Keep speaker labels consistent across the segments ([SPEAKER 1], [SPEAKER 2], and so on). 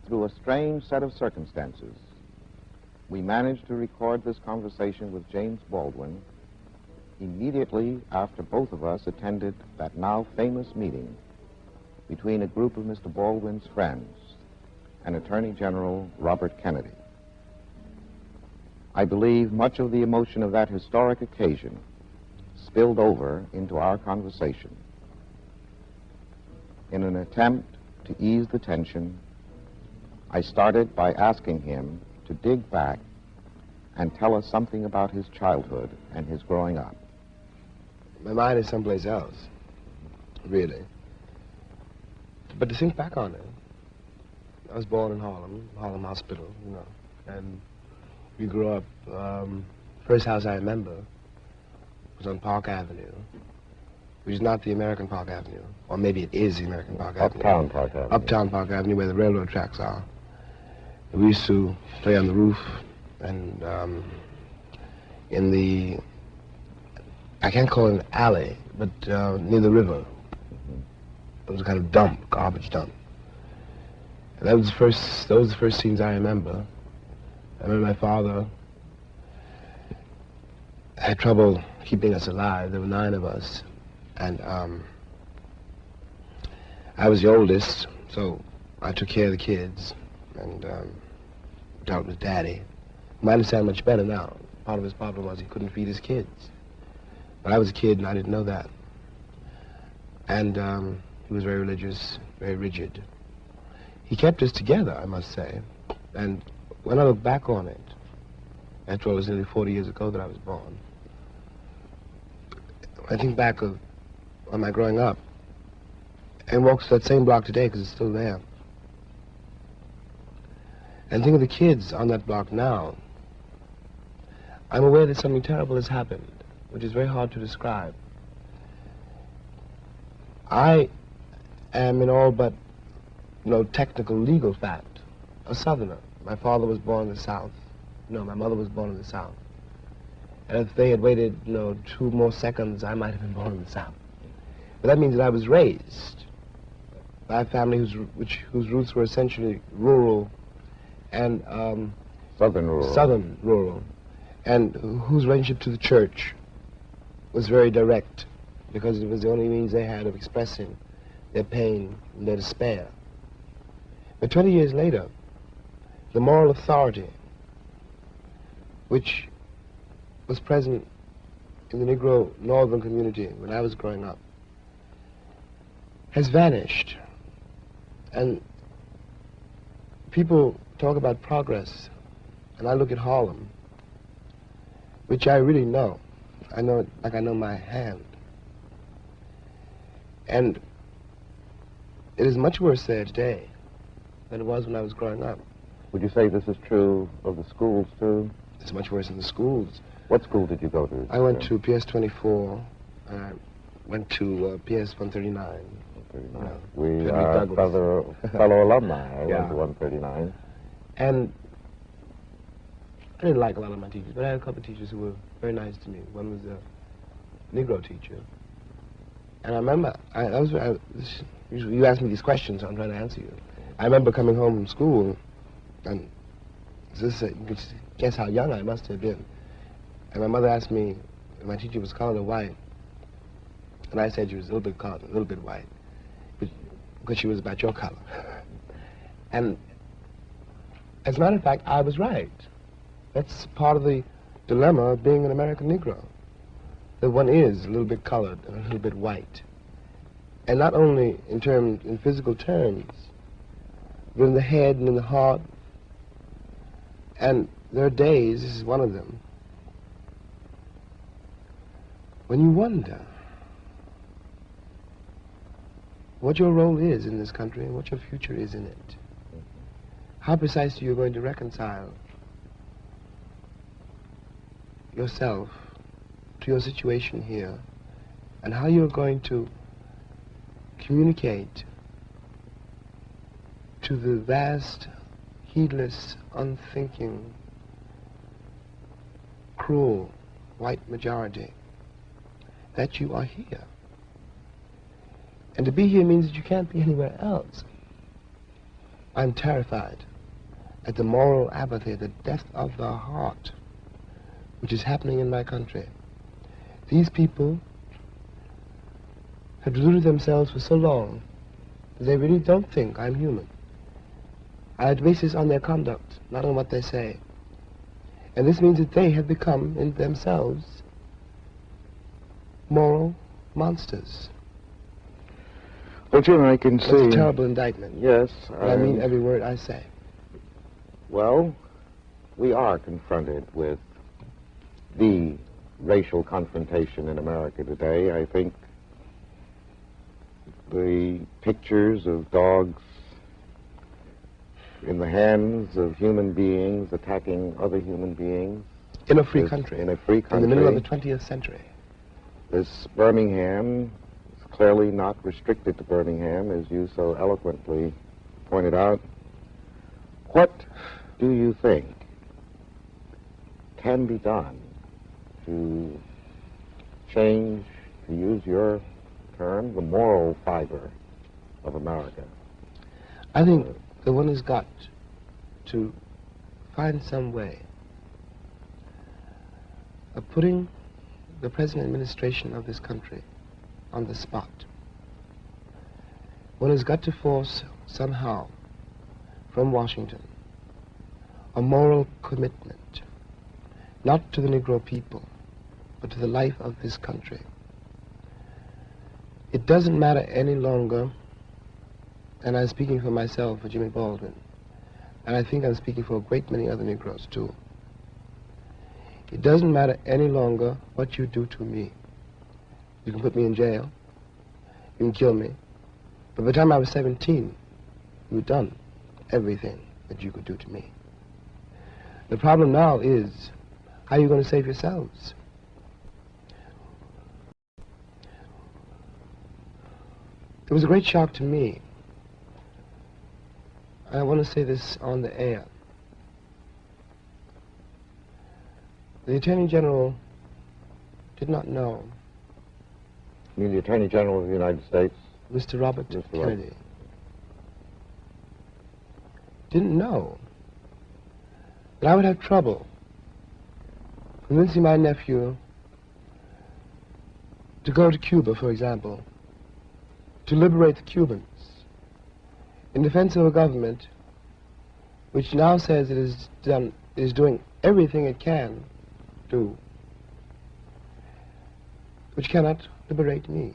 [SPEAKER 1] through a strange set of circumstances, we managed to record this conversation with James Baldwin immediately after both of us attended that now famous meeting between a group of Mr. Baldwin's friends and Attorney General Robert Kennedy. I believe much of the emotion of that historic occasion spilled over into our conversation. In an attempt to ease the tension, I started by asking him to dig back and tell us something about his childhood and his growing up.
[SPEAKER 2] My mind is someplace else, really. But to think back on it, I was born in Harlem Hospital, you know, and we grew up, first house I remember was on Park Avenue, which is not the American Park Avenue, or maybe it is the American Park Avenue.
[SPEAKER 1] Uptown Park Avenue.
[SPEAKER 2] Uptown Park Avenue, where the railroad tracks are. And we used to play on the roof, and in the, I can't call it an alley, but near the river. It was a kind of dump, garbage dump. And those were the first scenes I remember. I remember my father had trouble keeping us alive. There were 9 of us. And I was the oldest, so I took care of the kids and dealt with Daddy, whom I understand much better now. Part of his problem was he couldn't feed his kids. But I was a kid and I didn't know that. And he was very religious, very rigid. He kept us together, I must say. And when I look back on it, after all, it was nearly 40 years ago that I was born, I think back on my growing up and walk that same block today because it's still there. And think of the kids on that block now. I'm aware that something terrible has happened, which is very hard to describe. I am in all but, technical, legal fact, a Southerner. My father was born in the South. No, my mother was born in the South. And if they had waited, 2 more seconds, I might have been born in the South. But that means that I was raised by a family whose roots were essentially rural and
[SPEAKER 1] Southern
[SPEAKER 2] rural, and whose relationship to the church was very direct, because it was the only means they had of expressing their pain and their despair. But 20 years later, the moral authority which was present in the Negro northern community when I was growing up has vanished. And people talk about progress, and I look at Harlem, which I really know. I know it like I know my hand. And it is much worse there today than it was when I was growing up.
[SPEAKER 1] Would you say this is true of the schools, too?
[SPEAKER 2] It's much worse in the schools.
[SPEAKER 1] What school did you go to?
[SPEAKER 2] I went to PS 24, and I went to PS 139.
[SPEAKER 1] We are fellow alumni. I went to 139.
[SPEAKER 2] And I didn't like a lot of my teachers, but I had a couple of teachers who were very nice to me. One was a Negro teacher. And I remember, you asked me these questions, so I'm trying to answer you. I remember coming home from school, and you can guess how young I must have been. And my mother asked me if my teacher was colored or white. And I said she was a little bit colored, a little bit white, because she was about your color. And as a matter of fact, I was right. That's part of the dilemma of being an American Negro, that one is a little bit colored and a little bit white. And not only in physical terms, but in the head and in the heart. And there are days, this is one of them, when you wonder what your role is in this country and what your future is in it. How precisely you're going to reconcile yourself to your situation here, and how you're going to communicate to the vast, heedless, unthinking, cruel white majority that you are here. And to be here means that you can't be anywhere else. I'm terrified at the moral apathy, the death of the heart, which is happening in my country. These people have deluded themselves for so long that they really don't think I'm human. I base this on their conduct, not on what they say. And this means that they have become, in themselves, moral monsters.
[SPEAKER 1] Well, Jim, I can see...
[SPEAKER 2] It's a terrible indictment.
[SPEAKER 1] Yes.
[SPEAKER 2] But I mean every word I say.
[SPEAKER 1] Well, we are confronted with the racial confrontation in America today. I think the pictures of dogs in the hands of human beings attacking other human beings.
[SPEAKER 2] In a free country.
[SPEAKER 1] In a free country.
[SPEAKER 2] In the middle of the 20th century.
[SPEAKER 1] This Birmingham is clearly not restricted to Birmingham, as you so eloquently pointed out. What do you think can be done to change, to use your term, the moral fiber of America?
[SPEAKER 2] I think the one has got to find some way of putting the present administration of this country on the spot. One has got to force somehow from Washington a moral commitment, not to the Negro people, but to the life of this country. It doesn't matter any longer, and I'm speaking for myself, for Jimmy Baldwin, and I think I'm speaking for a great many other Negroes too. It doesn't matter any longer what you do to me. You can put me in jail, you can kill me, but by the time I was 17, you'd done everything that you could do to me. The problem now is, how are you going to save yourselves? It was a great shock to me. I want to say this on the air. The Attorney General did not know.
[SPEAKER 1] You mean the Attorney General of the United States?
[SPEAKER 2] Mr. Robert Kennedy. Didn't know that I would have trouble convincing my nephew to go to Cuba, for example, to liberate the Cubans in defense of a government which now says it is doing everything it can do, which cannot liberate me.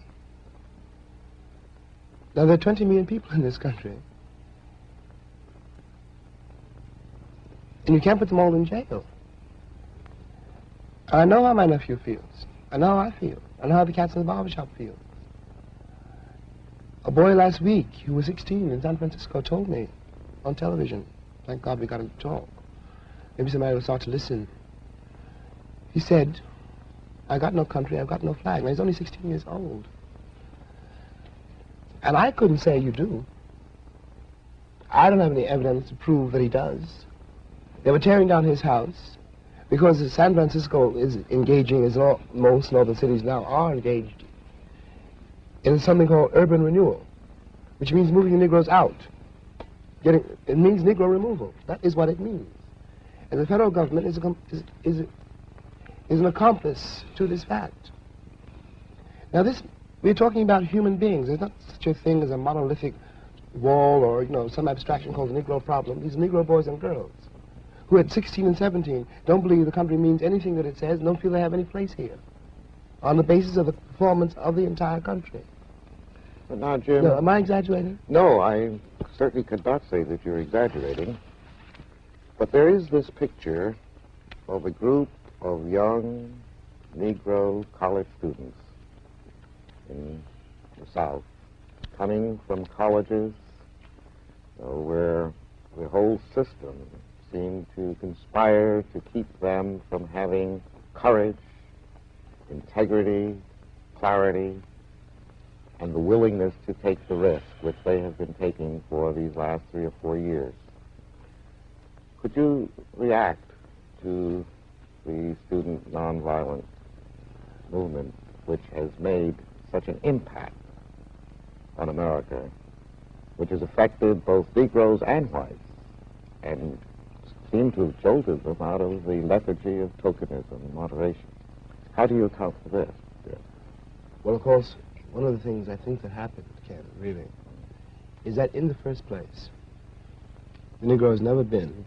[SPEAKER 2] Now, there are 20 million people in this country, and you can't put them all in jail. I know how my nephew feels. I know how I feel. I know how the cats in the barbershop feel. A boy last week, who was 16 in San Francisco, told me on television, thank God we got him to talk, maybe somebody will start to listen. He said, I got no country, I've got no flag. Now, he's only 16 years old. And I couldn't say you do. I don't have any evidence to prove that he does. They were tearing down his house because San Francisco is engaging, as most northern cities now are engaged, in something called urban renewal, which means moving the Negroes out. It means Negro removal. That is what it means. And the federal government is an accomplice to this fact. Now, we're talking about human beings. There's not such a thing as a monolithic wall or, some abstraction called the Negro problem. These are Negro boys and girls who at 16 and 17 don't believe the country means anything that it says, don't feel they have any place here on the basis of the performance of the entire country.
[SPEAKER 1] But now, Jim...
[SPEAKER 2] No, am I exaggerating?
[SPEAKER 1] No, I certainly could not say that you're exaggerating. But there is this picture of a group of young Negro college students in the South coming from colleges where the whole system seemed to conspire to keep them from having courage, integrity, clarity, and the willingness to take the risk which they have been taking for these last 3 or 4 years. Could you react to the student nonviolent movement which has made such an impact on America which has affected both Negroes and whites, and seemed to have jolted them out of the lethargy of tokenism and moderation. How do you account for this?
[SPEAKER 2] Well, of course, one of the things I think that happened, Ken, really, is that in the first place, the Negro has never been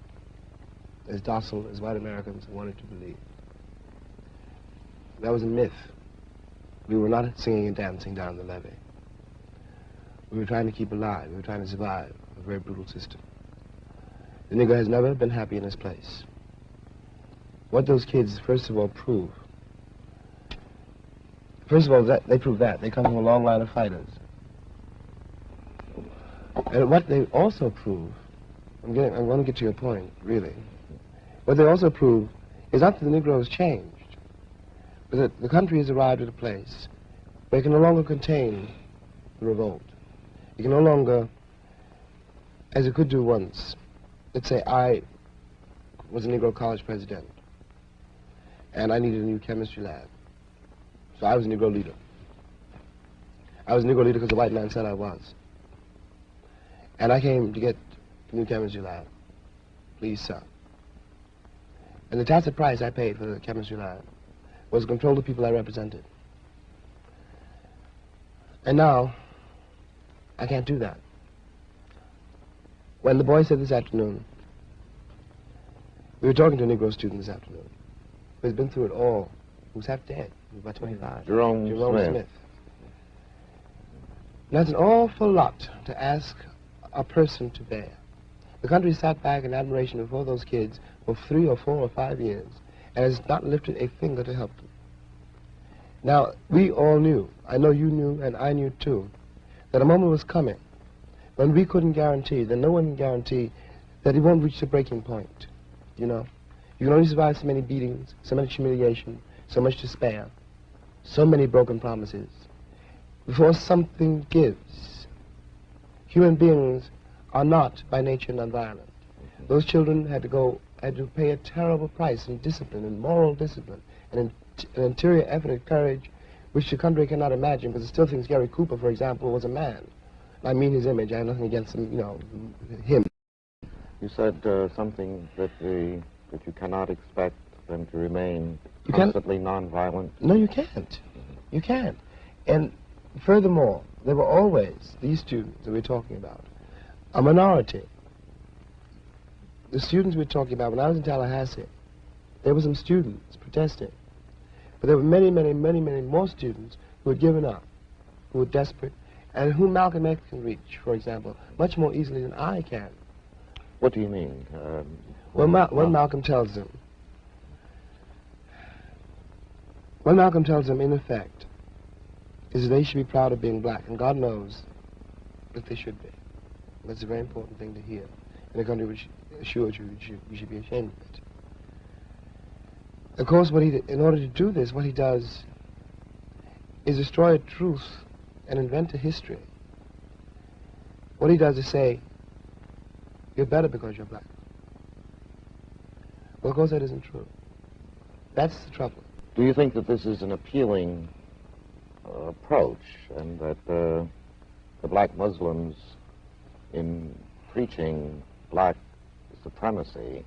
[SPEAKER 2] as docile as white Americans wanted to believe. That was a myth. We were not singing and dancing down the levee. We were trying to keep alive. We were trying to survive a very brutal system. The Negro has never been happy in his place. What those kids, first of all, prove, they prove that. They come from a long line of fighters. And what they also prove, I'm going to get to your point, really. What they also prove is not that the Negro has changed, but that the country has arrived at a place where it can no longer contain the revolt. It can no longer, as it could do once, let's say I was a Negro college president, and I needed a new chemistry lab. So I was a Negro leader. I was a Negro leader because the white man said I was. And I came to get the new chemistry lab. Please, sir. And the tacit price I paid for the chemistry lab was to control the people I represented. And now, I can't do that. When the boy said this afternoon, we were talking to a Negro student this afternoon, who's been through it all, who's half dead, who's about 25.
[SPEAKER 1] Jerome Smith.
[SPEAKER 2] And that's an awful lot to ask a person to bear. The country sat back in admiration before those kids for 3 or 4 or 5 years and has not lifted a finger to help them. Now, we all knew, I know you knew and I knew too, that a moment was coming when we couldn't guarantee, that no one can guarantee that it won't reach the breaking point, you know. You can only survive so many beatings, so much humiliation, so much despair, so many broken promises, before something gives. Human beings are not by nature nonviolent. Those children had to pay a terrible price in discipline, in moral discipline, and an interior effort and courage which the country cannot imagine, because it still thinks Gary Cooper, for example, was a man. I mean his image. I have nothing against him, you know, him.
[SPEAKER 1] You said something that you cannot expect them to remain constantly nonviolent.
[SPEAKER 2] No, you can't. You can't. And furthermore, there were always, these students that we're talking about, a minority. The students we're talking about, when I was in Tallahassee, there were some students protesting. But there were many, many, many, many more students who had given up, who were desperate, and whom Malcolm X can reach, for example, much more easily than I can.
[SPEAKER 1] What do you mean?
[SPEAKER 2] What Malcolm tells them, in effect, is that they should be proud of being black, and God knows that they should be. That's a very important thing to hear in a country which assures you you should be ashamed of it. Of course, in order to do this, what he does is destroy a truth and invent a history. What he does is say, you're better because you're black. Well, of course, that isn't true. That's the trouble.
[SPEAKER 1] Do you think that this is an appealing approach, and that the black Muslims, in preaching black supremacy,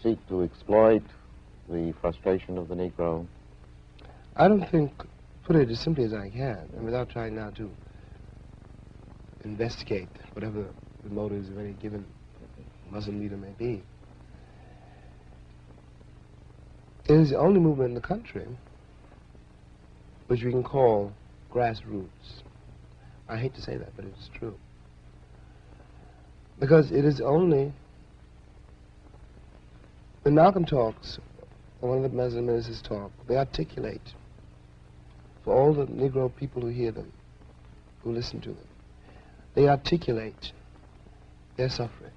[SPEAKER 1] seek to exploit the frustration of the Negro?
[SPEAKER 2] I don't think, put it as simply as I can, and without trying now to investigate whatever the motives of any given Muslim leader may be, it is the only movement in the country which we can call grassroots. I hate to say that, but it's true. Because it is only, when Malcolm talks, or one of the Muslim ministers talk, they articulate for all the Negro people who hear them, who listen to them, they articulate their suffering.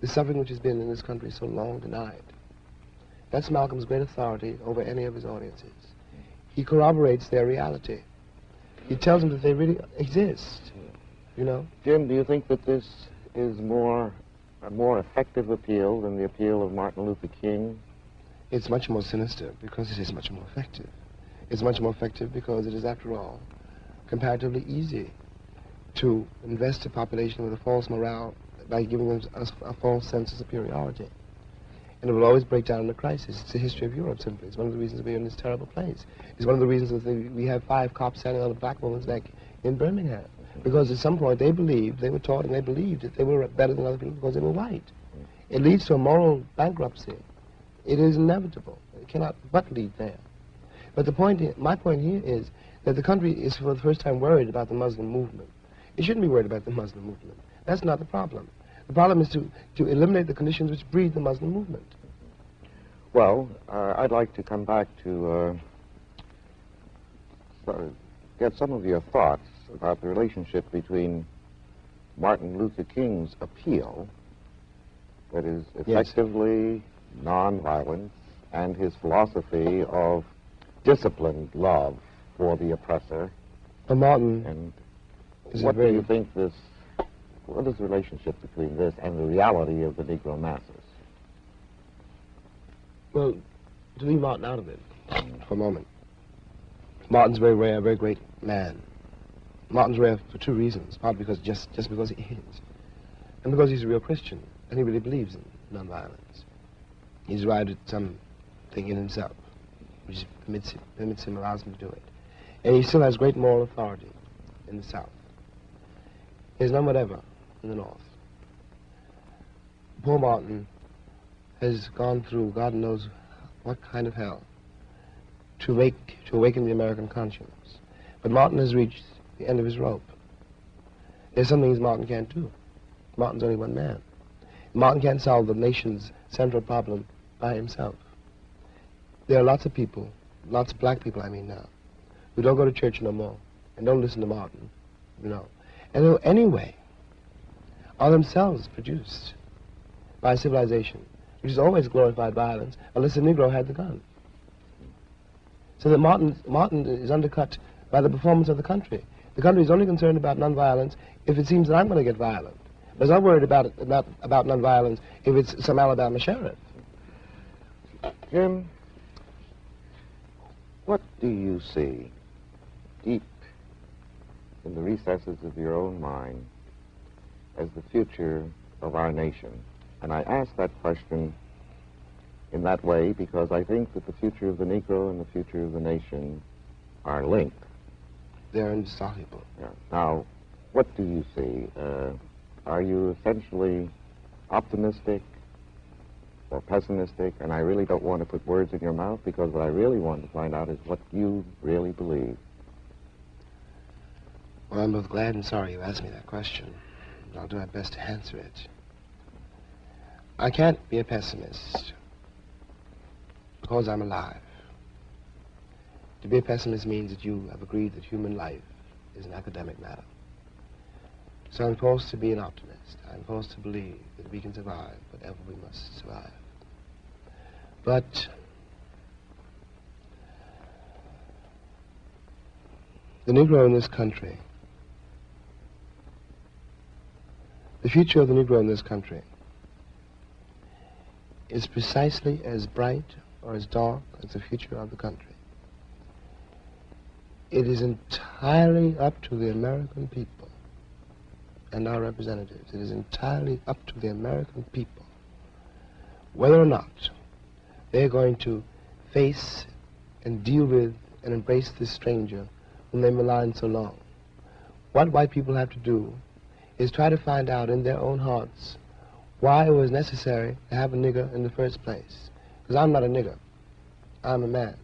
[SPEAKER 2] The suffering which has been in this country so long denied. That's Malcolm's great authority over any of his audiences. He corroborates their reality. He tells them that they really exist, you know?
[SPEAKER 1] Jim, do you think that this is a more effective appeal than the appeal of Martin Luther King?
[SPEAKER 2] It's much more sinister because it is much more effective. It's much more effective because it is, after all, comparatively easy to invest a population with a false morale by giving them a false sense of superiority. And it will always break down in a crisis. It's the history of Europe, simply. It's one of the reasons we're in this terrible place. It's one of the reasons that we have 5 cops standing on a black woman's neck in Birmingham. Because at some point they believed, they were taught and they believed that they were better than other people because they were white. It leads to a moral bankruptcy. It is inevitable. It cannot but lead there. But my point here is that the country is for the first time worried about the Muslim movement. It shouldn't be worried about the Muslim movement. That's not the problem. The problem is to eliminate the conditions which breed the Muslim movement.
[SPEAKER 1] Well, I'd like to come back to get some of your thoughts about the relationship between Martin Luther King's appeal, that is effectively nonviolence, and his philosophy of disciplined love for the oppressor.
[SPEAKER 2] Martin,
[SPEAKER 1] and what do you think what is the relationship between this and the reality of the Negro masses?
[SPEAKER 2] Well, to leave Martin out of it for a moment, Martin's a very rare, very great man. Martin's rare for 2 reasons, partly because just because he is, and because he's a real Christian, and he really believes in nonviolence. He's arrived at something in himself, which permits him, allows him to do it. And he still has great moral authority in the South. He has none whatever in the North. Poor Martin has gone through God knows what kind of hell to awaken the American conscience. But Martin has reached the end of his rope. There's some things Martin can't do. Martin's only one man. Martin can't solve the nation's central problem by himself. There are lots of people, lots of black people I mean now, who don't go to church no more and don't listen to Martin, you know. And who anyway are themselves produced by civilization, which has always glorified violence, unless the Negro had the gun. So that Martin is undercut by the performance of the country. The country is only concerned about nonviolence if it seems that I'm going to get violent. But it's not worried about nonviolence if it's some Alabama sheriff.
[SPEAKER 1] Jim, what do you see deep in the recesses of your own mind as the future of our nation? And I ask that question in that way because I think that the future of the Negro and the future of the nation are linked.
[SPEAKER 2] They're indissoluble.
[SPEAKER 1] Yeah. Now, what do you see? Are you essentially optimistic or pessimistic? And I really don't want to put words in your mouth because what I really want to find out is what you really believe.
[SPEAKER 2] Well, I'm both glad and sorry you asked me that question. I'll do my best to answer it. I can't be a pessimist because I'm alive. To be a pessimist means that you have agreed that human life is an academic matter. So I'm forced to be an optimist. I'm forced to believe that we can survive whatever we must survive. But the Negro in this country, the future of the Negro in this country is precisely as bright or as dark as the future of the country. It is entirely up to the American people and our representatives. It is entirely up to the American people whether or not they're going to face and deal with and embrace this stranger whom they maligned so long. What white people have to do is try to find out in their own hearts why it was necessary to have a nigger in the first place. Because I'm not a nigger. I'm a man.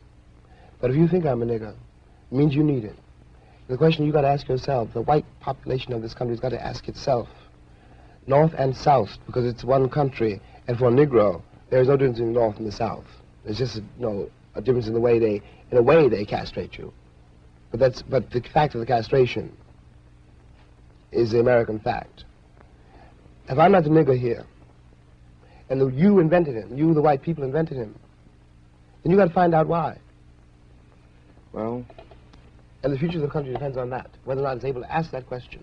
[SPEAKER 2] But if you think I'm a nigger, it means you need it. The question you got to ask yourself, the white population of this country has got to ask itself, North and South, because it's one country, and for a Negro, there is no difference in the North and the South. There's just a difference in the way they castrate you. But the fact of the castration is the American fact. If I'm not the nigger here, and you invented him, you, the white people, invented him, then you got to find out why.
[SPEAKER 1] Well,
[SPEAKER 2] and the future of the country depends on that, whether or not it's able to ask that question.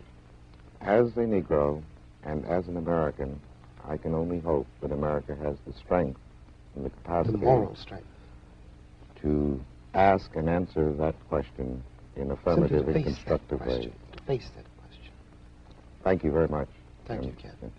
[SPEAKER 1] As a Negro and as an American, I can only hope that America has the strength and the capacity,
[SPEAKER 2] the moral strength,
[SPEAKER 1] to ask and answer that question in affirmative and constructive ways.
[SPEAKER 2] To face that question.
[SPEAKER 1] Thank you very much.
[SPEAKER 2] Thank you, Ken.